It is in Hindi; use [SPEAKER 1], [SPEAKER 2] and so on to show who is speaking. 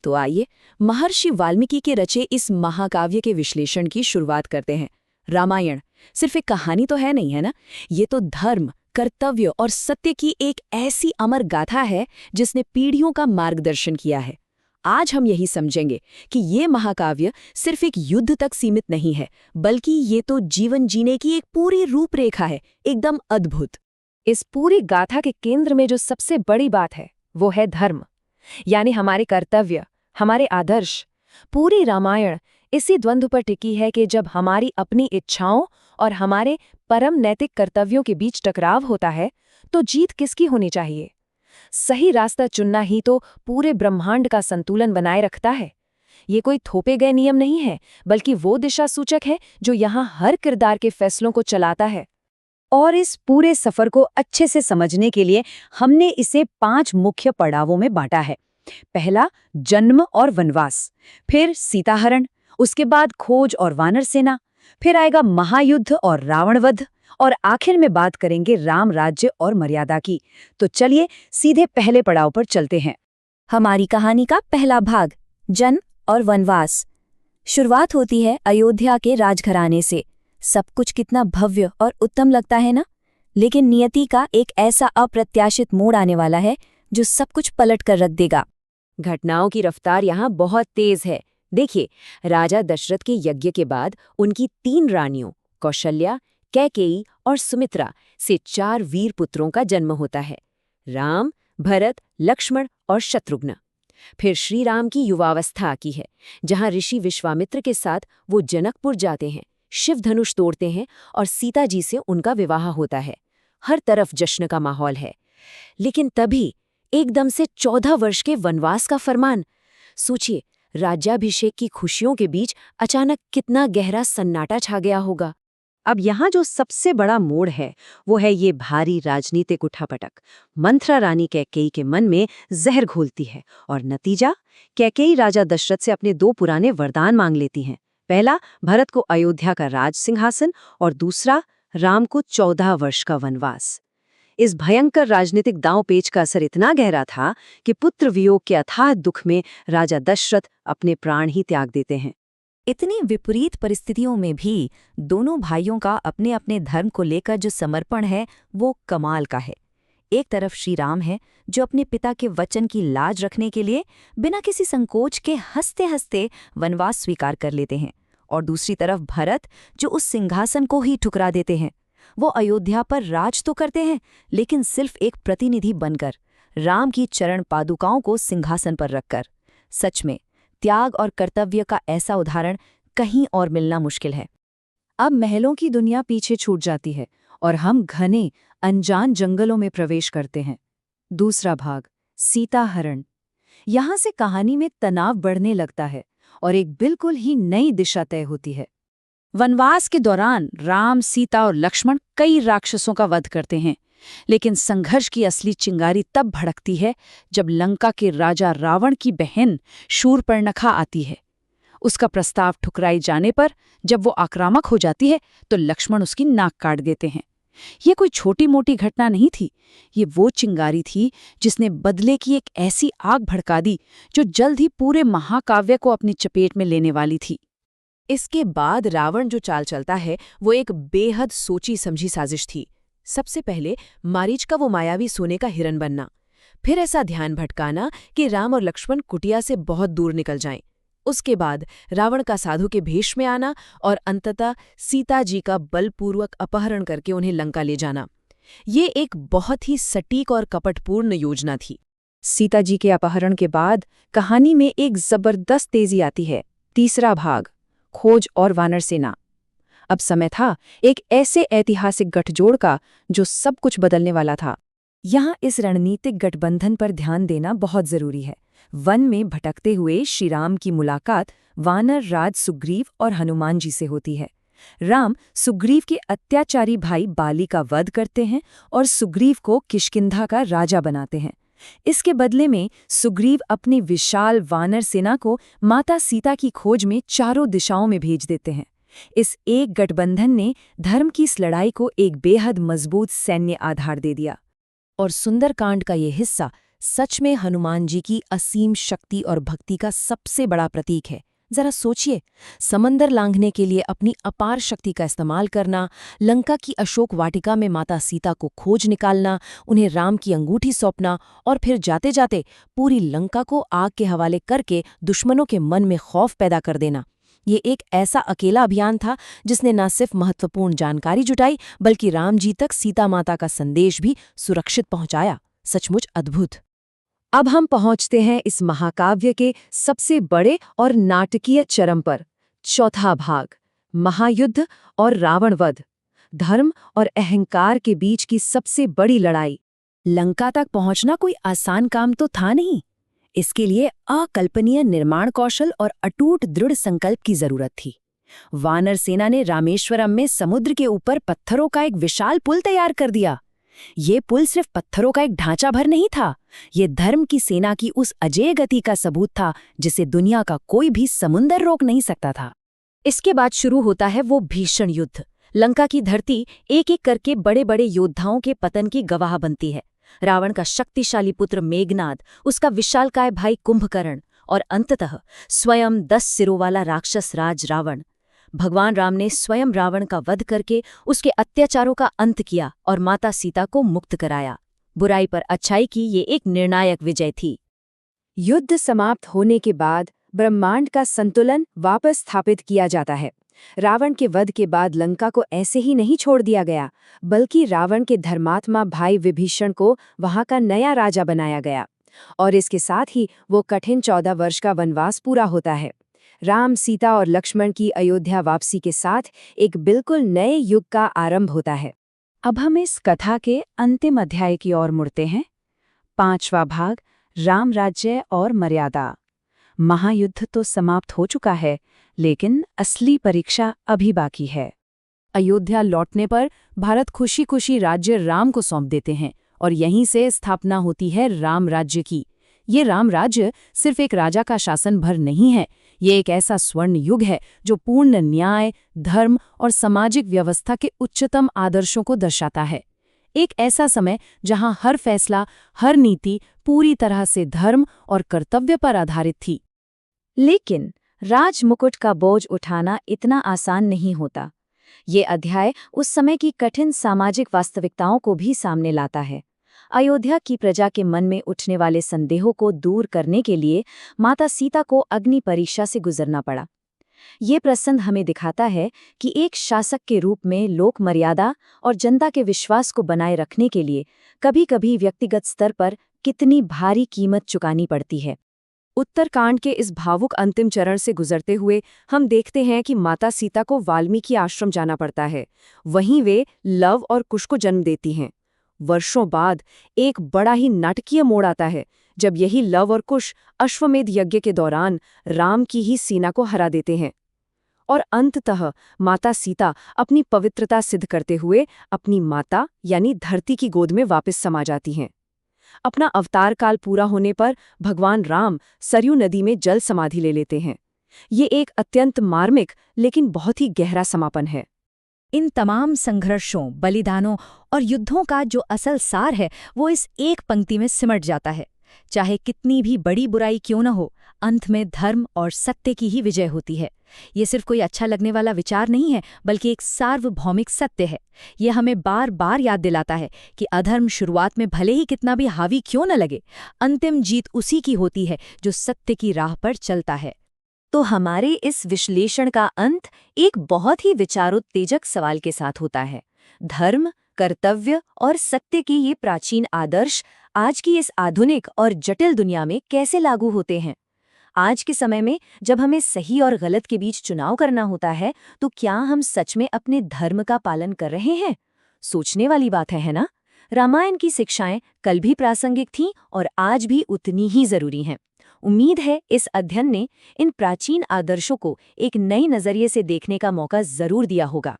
[SPEAKER 1] तो आइए महर्षि वाल्मीकि के रचे इस महाकाव्य के विश्लेषण की शुरुआत करते हैं। रामायण सिर्फ एक कहानी तो है नहीं, है ना? ये तो धर्म, कर्तव्य और सत्य की एक ऐसी अमर गाथा है जिसने पीढ़ियों का मार्गदर्शन किया है। आज हम यही समझेंगे कि ये महाकाव्य सिर्फ एक युद्ध तक सीमित नहीं है, बल्कि ये तो जीवन जीने की एक पूरी रूपरेखा है, एकदम अद्भुत।
[SPEAKER 2] इस पूरी गाथा के केंद्र में जो सबसे बड़ी बात है वो है धर्म, यानी हमारे कर्तव्य, हमारे आदर्श। पूरी रामायण इसी द्वंद्व पर टिकी है कि जब हमारी अपनी इच्छाओं और हमारे परम नैतिक कर्तव्यों के बीच टकराव होता है तो जीत किसकी होनी चाहिए? सही रास्ता चुनना ही तो पूरे ब्रह्मांड का संतुलन बनाए रखता है। ये कोई थोपे गए नियम नहीं है, बल्कि वो दिशा सूचक है जो यहाँ हर किरदार के फैसलों को चलाता है। और इस पूरे सफर को अच्छे से समझने के लिए हमने इसे 5 मुख्य पड़ावों में बांटा है। पहला, जन्म और वनवास, फिर सीताहरण, उसके बाद खोज और वानर सेना, फिर आएगा महायुद्ध और रावणवध, और आखिर में बात करेंगे राम राज्य और मर्यादा की। तो चलिए सीधे पहले पड़ाव पर चलते हैं।
[SPEAKER 1] हमारी कहानी का पहला भाग, जन्म और वनवास। शुरुआत होती है अयोध्या के राजघराने से। सब कुछ कितना भव्य और उत्तम लगता है ना? लेकिन नियति का एक ऐसा अप्रत्याशित मोड़ आने वाला है जो सब कुछ पलट कर रख देगा।
[SPEAKER 2] घटनाओं की रफ्तार यहाँ बहुत तेज है। देखिए, राजा दशरथ के यज्ञ के बाद उनकी 3 रानियों कौशल्या, कैकेयी और सुमित्रा से 4 वीर पुत्रों का जन्म होता है, राम, भरत, लक्ष्मण और शत्रुघ्न। फिर श्री राम की युवावस्था आती है, जहाँ ऋषि विश्वामित्र के साथ वो जनकपुर जाते हैं, शिव धनुष तोड़ते हैं और सीता जी से उनका विवाह होता है। हर तरफ जश्न का माहौल है। लेकिन तभी एकदम से 14 वर्ष के वनवास का फरमान। सोचिए, राज्याभिषेक की खुशियों के बीच अचानक कितना गहरा सन्नाटा छा गया होगा।
[SPEAKER 3] अब यहाँ जो सबसे बड़ा मोड़ है वो है ये भारी राजनीतिक उठापटक। मंथरा रानी कैकेयी के मन में जहर घोलती है और नतीजा, कैकेयी राजा दशरथ से अपने 2 पुराने वरदान मांग लेती हैं। पहला, भरत को अयोध्या का राज सिंहासन, और दूसरा, राम को 14 वर्ष का वनवास। इस भयंकर राजनीतिक दांव-पेच का असर इतना गहरा था कि पुत्र वियोग के अथाह दुख में राजा दशरथ अपने प्राण ही त्याग देते हैं।
[SPEAKER 1] इतनी विपरीत परिस्थितियों में भी दोनों भाइयों का अपने अपने धर्म को लेकर जो समर्पण है वो कमाल का है। एक तरफ श्री राम है जो अपने पिता के वचन की लाज रखने के लिए बिना किसी संकोच के हंसते हंसते वनवास स्वीकार कर लेते हैं, और दूसरी तरफ भरत जो उस सिंहासन को ही ठुकरा देते हैं। वो अयोध्या पर राज तो करते हैं, लेकिन सिर्फ एक प्रतिनिधि बनकर, राम की चरण पादुकाओं को सिंहासन पर रखकर। सच में त्याग और कर्तव्य का ऐसा उदाहरण कहीं और मिलना मुश्किल है।
[SPEAKER 2] अब महलों की दुनिया पीछे छूट जाती है और हम घने अनजान जंगलों में प्रवेश करते हैं। दूसरा भाग, सीताहरण। यहाँ से कहानी में तनाव बढ़ने लगता है और एक बिल्कुल ही नई दिशा तय होती है। वनवास के दौरान राम, सीता और लक्ष्मण कई राक्षसों का वध करते हैं, लेकिन संघर्ष की असली चिंगारी तब भड़कती है जब लंका के राजा रावण की बहन शूर्पणखा आती है। उसका प्रस्ताव ठुकराए जाने पर जब वो आक्रामक हो जाती है तो लक्ष्मण उसकी नाक काट देते हैं। ये कोई छोटी मोटी घटना नहीं थी, ये वो चिंगारी थी जिसने बदले की एक ऐसी आग भड़का दी जो जल्द ही पूरे महाकाव्य को अपनी चपेट में लेने वाली थी।
[SPEAKER 1] इसके बाद रावण जो चाल चलता है वो एक बेहद सोची समझी साजिश थी। सबसे पहले मारीच का वो मायावी सोने का हिरन बनना, फिर ऐसा ध्यान भटकाना कि राम और लक्ष्मण कुटिया से बहुत दूर निकल जाएं। उसके बाद रावण का साधु के भेष में आना और अंततः सीता जी का बलपूर्वक अपहरण करके उन्हें लंका ले जाना। ये एक बहुत ही सटीक और कपटपूर्ण योजना थी।
[SPEAKER 2] सीता जी के अपहरण के बाद कहानी में एक जबरदस्त तेजी आती है। तीसरा भाग, खोज और वानर सेना। अब समय था एक ऐसे ऐतिहासिक गठजोड़ का जो सब कुछ बदलने वाला था। यहाँ इस रणनीतिक गठबंधन पर ध्यान देना बहुत जरूरी है। वन में भटकते हुए श्रीराम की मुलाकात वानर राज सुग्रीव और हनुमान जी से होती है। राम सुग्रीव के अत्याचारी भाई बाली का वध करते हैं और सुग्रीव को किष्किंधा का राजा बनाते हैं। इसके बदले में सुग्रीव अपनी विशाल वानर सेना को माता सीता की खोज में चारों दिशाओं में भेज देते हैं। इस एक गठबंधन ने धर्म की इस लड़ाई को एक बेहद मजबूत सैन्य आधार दे दिया। और सुंदरकांड का ये हिस्सा सच में हनुमान जी की असीम शक्ति और भक्ति का सबसे बड़ा प्रतीक है। जरा सोचिए, समंदर लांघने के लिए अपनी अपार शक्ति का इस्तेमाल करना, लंका की अशोक वाटिका में माता सीता को खोज निकालना, उन्हें राम की अंगूठी सौंपना और फिर जाते जाते पूरी लंका को आग के हवाले करके दुश्मनों के मन में खौफ पैदा कर देना। ये एक ऐसा अकेला अभियान था जिसने न सिर्फ महत्वपूर्ण जानकारी जुटाई बल्कि राम जी तक सीता माता का संदेश भी सुरक्षित पहुंचाया। सचमुच अद्भुत।
[SPEAKER 3] अब हम पहुंचते हैं इस महाकाव्य के सबसे बड़े और नाटकीय चरम पर। चौथा भाग, महायुद्ध और रावण वध, धर्म और अहंकार के बीच की सबसे बड़ी लड़ाई।
[SPEAKER 1] लंका तक पहुंचना कोई आसान काम तो था नहीं। इसके लिए अकल्पनीय निर्माण कौशल और अटूट दृढ़ संकल्प की जरूरत थी। वानर सेना ने रामेश्वरम में समुद्र के ऊपर पत्थरों का एक विशाल पुल तैयार कर दिया। ये पुल सिर्फ पत्थरों का एक ढांचा भर नहीं था, ये धर्म की सेना की उस अजेय गति का सबूत था जिसे दुनिया का कोई भी समुंदर रोक नहीं सकता था।
[SPEAKER 2] इसके बाद शुरू होता है वो भीषण युद्ध। लंका की धरती एक एक करके बड़े बड़े योद्धाओं के पतन की गवाह बनती है। रावण का शक्तिशाली पुत्र मेघनाद, उसका विशालकाय भाई कुंभकर्ण और अंततः स्वयं 10 सिरों वाला राक्षस राज रावण। भगवान राम ने स्वयं रावण का वध करके उसके अत्याचारों का अंत किया और माता सीता को मुक्त कराया। बुराई पर अच्छाई की ये एक निर्णायक विजय थी।
[SPEAKER 3] युद्ध समाप्त होने के बाद ब्रह्मांड का संतुलन वापस स्थापित किया जाता है। रावण के वध के बाद लंका को ऐसे ही नहीं छोड़ दिया गया, बल्कि रावण के धर्मात्मा भाई विभीषण को वहां का नया राजा बनाया गया और इसके साथ ही वो कठिन 14 वर्ष का वनवास पूरा होता है। राम, सीता और लक्ष्मण की अयोध्या वापसी के साथ एक बिल्कुल नए युग का आरंभ होता है। अब हम इस कथा के अंतिम अध्याय की ओर मुड़ते हैं। 5वां भाग, राम राज्य और मर्यादा। महायुद्ध तो समाप्त हो चुका है, लेकिन असली परीक्षा अभी बाकी है।
[SPEAKER 2] अयोध्या लौटने पर भारत खुशी खुशी राज्य राम को सौंप देते हैं और यहीं से स्थापना होती है राम राज्य की। ये राम राज्य सिर्फ एक राजा का शासन भर नहीं है, ये एक ऐसा स्वर्ण युग है जो पूर्ण न्याय, धर्म और सामाजिक व्यवस्था के उच्चतम आदर्शों को दर्शाता है। एक ऐसा समय जहां हर फैसला, हर नीति पूरी तरह से धर्म और कर्तव्य पर आधारित थी।
[SPEAKER 1] लेकिन राजमुकुट का बोझ उठाना इतना आसान नहीं होता। ये अध्याय उस समय की कठिन सामाजिक वास्तविकताओं को भी सामने लाता है। अयोध्या की प्रजा के मन में उठने वाले संदेहों को दूर करने के लिए माता सीता को अग्नि परीक्षा से गुजरना पड़ा। ये प्रसंग हमें दिखाता है कि एक शासक के रूप में लोक मर्यादा और जनता के विश्वास को बनाए रखने के लिए कभी-कभी व्यक्तिगत स्तर पर कितनी भारी कीमत चुकानी पड़ती है।
[SPEAKER 2] उत्तरकांड के इस भावुक अंतिम चरण से गुजरते हुए हम देखते हैं कि माता सीता को वाल्मीकि आश्रम जाना पड़ता है। वहीं वे लव और कुश को जन्म देती हैं। वर्षों बाद एक बड़ा ही नाटकीय मोड़ आता है जब यही लव और कुश अश्वमेध यज्ञ के दौरान राम की ही सेना को हरा देते हैं और अंततः माता सीता अपनी पवित्रता सिद्ध करते हुए अपनी माता यानी धरती की गोद में वापस समा जाती हैं। अपना अवतार काल पूरा होने पर भगवान राम सरयू नदी में जल समाधि ले लेते हैं। ये एक अत्यंत मार्मिक लेकिन बहुत ही गहरा समापन है।
[SPEAKER 1] इन तमाम संघर्षों, बलिदानों और युद्धों का जो असल सार है वो इस एक पंक्ति में सिमट जाता है। चाहे कितनी भी बड़ी बुराई क्यों न हो, अंत में धर्म और सत्य की ही विजय होती है। ये सिर्फ कोई अच्छा लगने वाला विचार नहीं है, बल्कि एक सार्वभौमिक सत्य है। ये हमें बार बार याद दिलाता है कि अधर्म शुरुआत में भले ही कितना भी हावी क्यों न लगे, अंतिम जीत उसी की होती है जो सत्य की राह पर चलता है।
[SPEAKER 3] तो हमारे इस विश्लेषण का अंत एक बहुत ही विचारोत्तेजक सवाल के साथ होता है। धर्म, कर्तव्य और सत्य के ये प्राचीन आदर्श आज की इस आधुनिक और जटिल दुनिया में कैसे लागू होते हैं? आज के समय में जब हमें सही और गलत के बीच चुनाव करना होता है, तो क्या हम सच में अपने धर्म का पालन कर रहे हैं? सोचने वाली बात है ना? रामायण की शिक्षाएं कल भी प्रासंगिक थीं और आज भी उतनी ही जरूरी हैं। उम्मीद है इस अध्ययन ने इन प्राचीन आदर्शों को एक नई नजरिए से देखने का मौका जरूर दिया होगा।